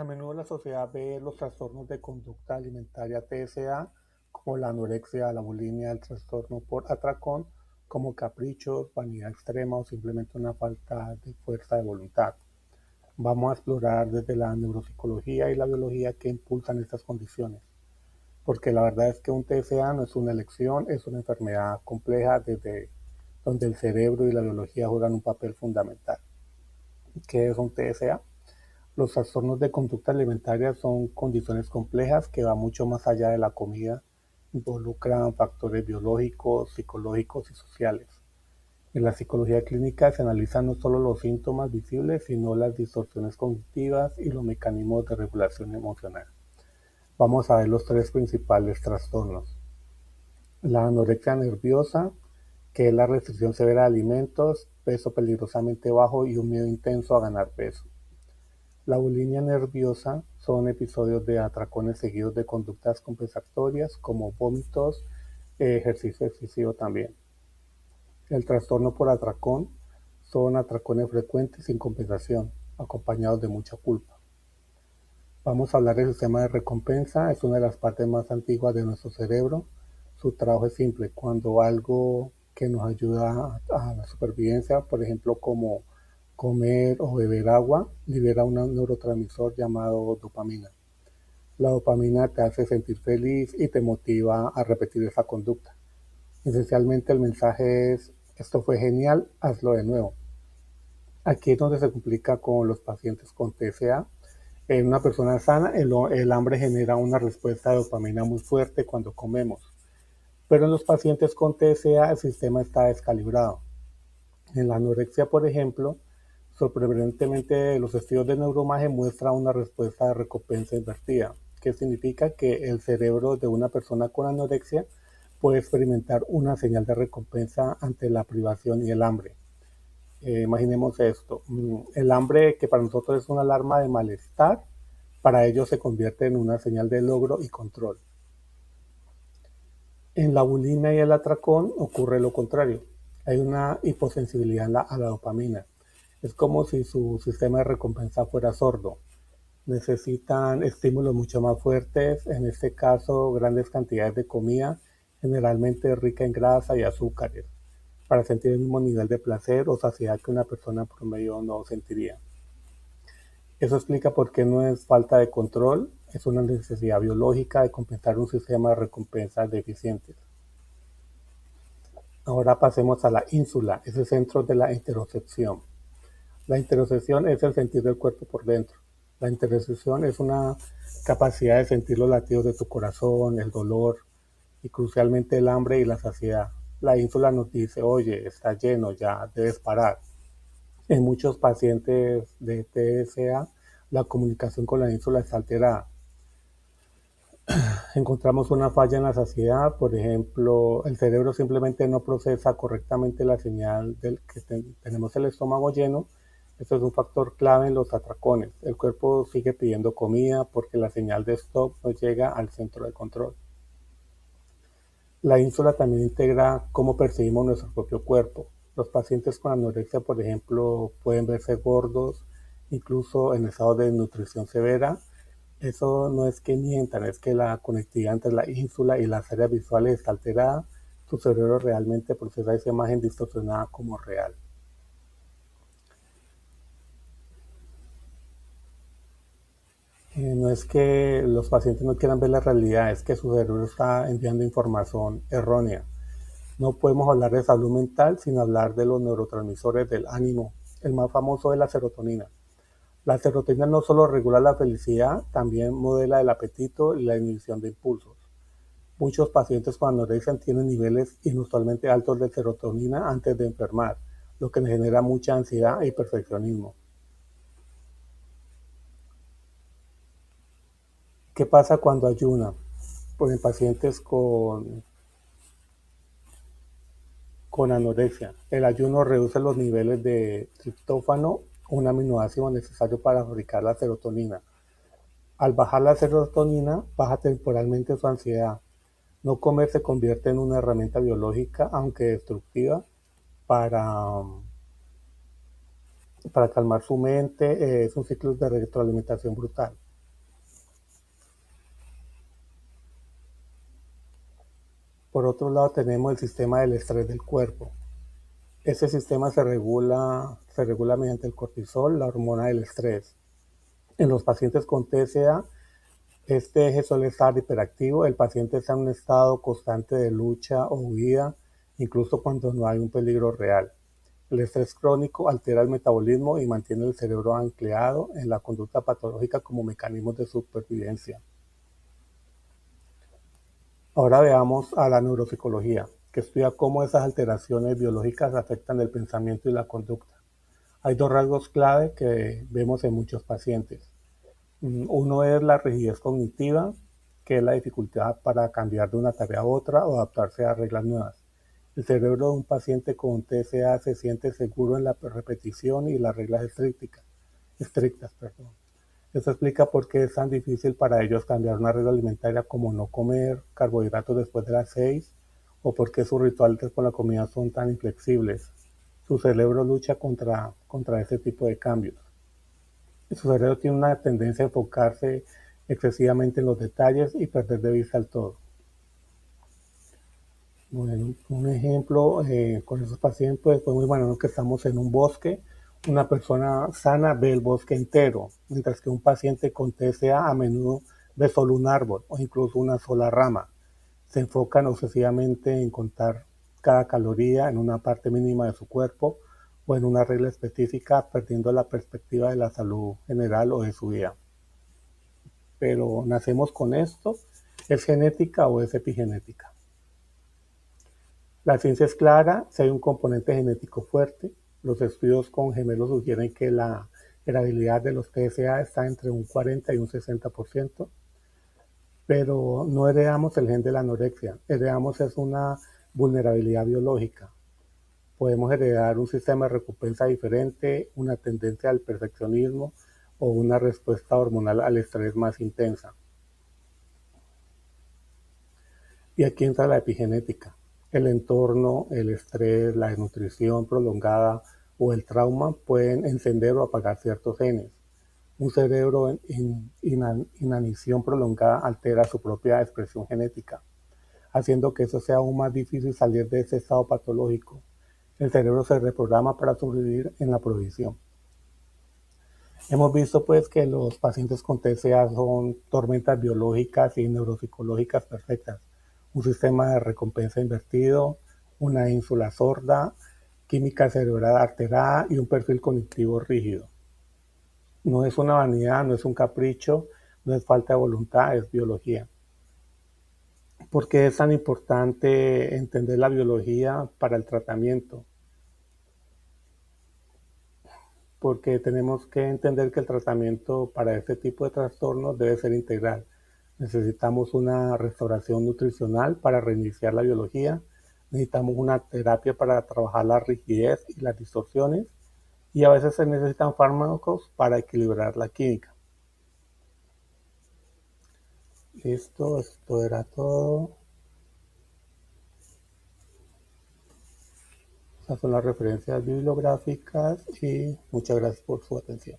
A menudo la sociedad ve los trastornos de conducta alimentaria (TSA), como la anorexia, la bulimia, el trastorno por atracón, como caprichos, vanidad extrema o simplemente una falta de fuerza de voluntad. Vamos a explorar desde la neuropsicología y la biología que impulsan estas condiciones, porque la verdad es que un TSA no es una elección, es una enfermedad compleja desde donde el cerebro y la biología juegan un papel fundamental. ¿Qué es un TSA? Los trastornos de conducta alimentaria son condiciones complejas que van mucho más allá de la comida, involucran factores biológicos, psicológicos y sociales. En la psicología clínica se analizan no solo los síntomas visibles, sino las distorsiones cognitivas y los mecanismos de regulación emocional. Vamos a ver los tres principales trastornos. La anorexia nerviosa, que es la restricción severa de alimentos, peso peligrosamente bajo y un miedo intenso a ganar peso. La bulimia nerviosa son episodios de atracones seguidos de conductas compensatorias como vómitos, ejercicio excesivo también. El trastorno por atracón son atracones frecuentes sin compensación, acompañados de mucha culpa. Vamos a hablar del sistema de recompensa, es una de las partes más antiguas de nuestro cerebro. Su trabajo es simple, cuando algo que nos ayuda a la supervivencia, por ejemplo como comer o beber agua, libera un neurotransmisor llamado dopamina. La dopamina te hace sentir feliz y te motiva a repetir esa conducta. Esencialmente el mensaje es, esto fue genial, hazlo de nuevo. Aquí es donde se complica con los pacientes con TSA. En una persona sana, el hambre genera una respuesta de dopamina muy fuerte cuando comemos. Pero en los pacientes con TSA el sistema está descalibrado. En la anorexia, por ejemplo, sorprendentemente los estudios de neuroimagen muestran una respuesta de recompensa invertida, que significa que el cerebro de una persona con anorexia puede experimentar una señal de recompensa ante la privación y el hambre. Imaginemos esto, el hambre que para nosotros es una alarma de malestar, para ellos se convierte en una señal de logro y control. En la bulimia y el atracón ocurre lo contrario, hay una hiposensibilidad a la dopamina. Es como si su sistema de recompensa fuera sordo. Necesitan estímulos mucho más fuertes, en este caso grandes cantidades de comida, generalmente rica en grasa y azúcares, para sentir el mismo nivel de placer o saciedad que una persona promedio no sentiría. Eso explica por qué no es falta de control, es una necesidad biológica de compensar un sistema de recompensas deficientes. Ahora pasemos a la ínsula, es el centro de la interocepción. La interocepción es el sentir del cuerpo por dentro. La interocepción es una capacidad de sentir los latidos de tu corazón, el dolor y crucialmente el hambre y la saciedad. La ínsula nos dice, oye, está lleno, ya debes parar. En muchos pacientes de TSA, la comunicación con la ínsula está alterada. Encontramos una falla en la saciedad, por ejemplo, el cerebro simplemente no procesa correctamente la señal del que tenemos el estómago lleno. Esto es un factor clave en los atracones. El cuerpo sigue pidiendo comida porque la señal de stop no llega al centro de control. La ínsula también integra cómo percibimos nuestro propio cuerpo. Los pacientes con anorexia, por ejemplo, pueden verse gordos, incluso en estado de nutrición severa. Eso no es que mientan, es que la conectividad entre la ínsula y las áreas visuales está alterada. Tu cerebro realmente procesa esa imagen distorsionada como real. No es que los pacientes no quieran ver la realidad, es que su cerebro está enviando información errónea. No podemos hablar de salud mental sin hablar de los neurotransmisores del ánimo. El más famoso es la serotonina. La serotonina no solo regula la felicidad, también modela el apetito y la inhibición de impulsos. Muchos pacientes con anorexia tienen niveles inusualmente altos de serotonina antes de enfermar, lo que genera mucha ansiedad y perfeccionismo. ¿Qué pasa cuando ayuna? Pues en pacientes con anorexia, el ayuno reduce los niveles de triptófano, un aminoácido necesario para fabricar la serotonina. Al bajar la serotonina, baja temporalmente su ansiedad. No comer se convierte en una herramienta biológica, aunque destructiva, para, para calmar su mente. Es un ciclo de retroalimentación brutal. Por otro lado tenemos el sistema del estrés del cuerpo. Este sistema se regula mediante el cortisol, la hormona del estrés. En los pacientes con TCA, este eje suele estar hiperactivo, el paciente está en un estado constante de lucha o huida, incluso cuando no hay un peligro real. El estrés crónico altera el metabolismo y mantiene el cerebro anclado en la conducta patológica como mecanismo de supervivencia. Ahora veamos a la neuropsicología, que estudia cómo esas alteraciones biológicas afectan el pensamiento y la conducta. Hay dos rasgos clave que vemos en muchos pacientes. Uno es la rigidez cognitiva, que es la dificultad para cambiar de una tarea a otra o adaptarse a reglas nuevas. El cerebro de un paciente con TCA se siente seguro en la repetición y las reglas estrictas. Esto explica por qué es tan difícil para ellos cambiar una regla alimentaria como no comer carbohidratos después de las 6 o por qué sus rituales con la comida son tan inflexibles. Su cerebro lucha contra este tipo de cambios. Su cerebro tiene una tendencia a enfocarse excesivamente en los detalles y perder de vista el todo. Bueno, un ejemplo con esos pacientes pues muy bueno, que estamos en un bosque, una persona sana ve el bosque entero, mientras que un paciente con TCA a menudo ve solo un árbol o incluso una sola rama. Se enfocan obsesivamente en contar cada caloría en una parte mínima de su cuerpo o en una regla específica, perdiendo la perspectiva de la salud general o de su vida. Pero ¿nacemos con esto? ¿Es genética o es epigenética? La ciencia es clara, si hay un componente genético fuerte. Los estudios con gemelos sugieren que la heredabilidad de los TSA está entre un 40 y un 60%, pero no heredamos el gen de la anorexia, heredamos es una vulnerabilidad biológica. Podemos heredar un sistema de recompensa diferente, una tendencia al perfeccionismo o una respuesta hormonal al estrés más intensa. Y aquí entra la epigenética. El entorno, el estrés, la desnutrición prolongada o el trauma pueden encender o apagar ciertos genes. Un cerebro en inanición prolongada altera su propia expresión genética, haciendo que eso sea aún más difícil salir de ese estado patológico. El cerebro se reprograma para sobrevivir en la provisión. Hemos visto pues que los pacientes con TCA son tormentas biológicas y neuropsicológicas perfectas, un sistema de recompensa invertido, una ínsula sorda, química cerebral alterada y un perfil cognitivo rígido. No es una vanidad, no es un capricho, no es falta de voluntad, es biología. ¿Por qué es tan importante entender la biología para el tratamiento? Porque tenemos que entender que el tratamiento para este tipo de trastornos debe ser integral. Necesitamos una restauración nutricional para reiniciar la biología, necesitamos una terapia para trabajar la rigidez y las distorsiones y a veces se necesitan fármacos para equilibrar la química. Listo, esto era todo. Estas son las referencias bibliográficas y muchas gracias por su atención.